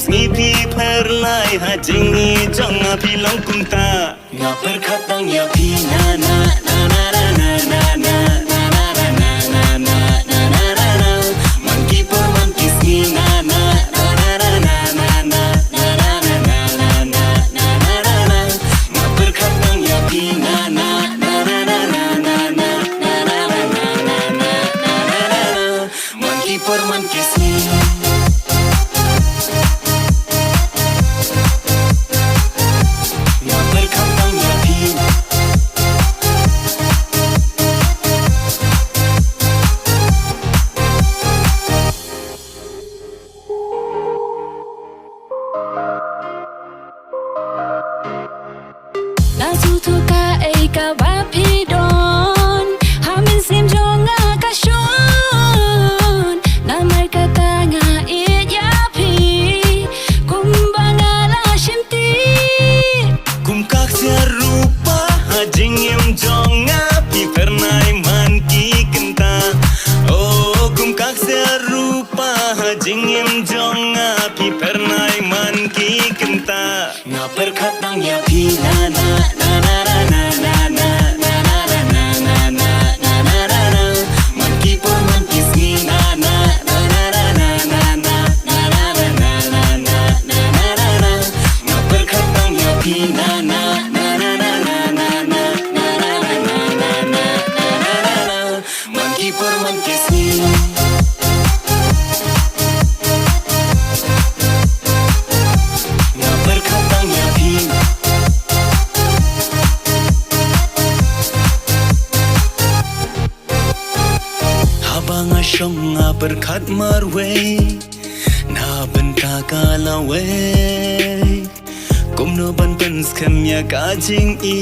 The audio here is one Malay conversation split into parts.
pi perlai hajingi jonga pilong kunta ngaper khatang ya pi na na na na na na na na na na na na na na na na monkey por monkey ski na na na na na na na na na na na na na na na ngaper khatang ya pi na na na na na na na na na na na na na monkey por monkey ski Tutuka eka wapidon Hamin sim jonga kasyun Namar kata nga iyapi Kumbanga la shimti Kumkak serupa hajing yang jonga pi pernai man ki kenta Oh kumkak serupa hajing yang jonga pi pernai man ki kenta ngaper khatang ya pi na na na na na na na na na na na na na na na na monkey por monkey ski na na na na na na na na na na na na na na na na na ngaper khatang ya pi na na na na na na na na na na na na na monkey por monkey ski Banga shonga berkat marwe na benta kalawe kumno ban pens kemya kajing i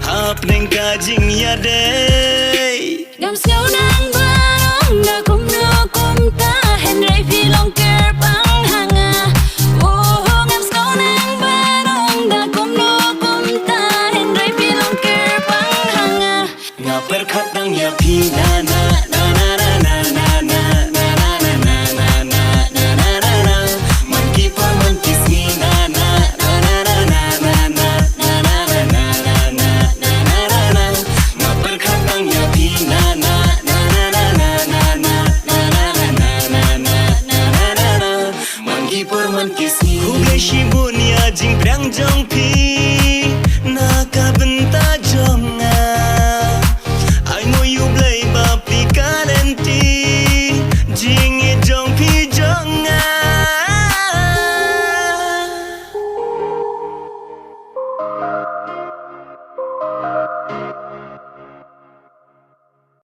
hap neng kajing ya day Gam siêu nang barong na kumno kumta Henry filong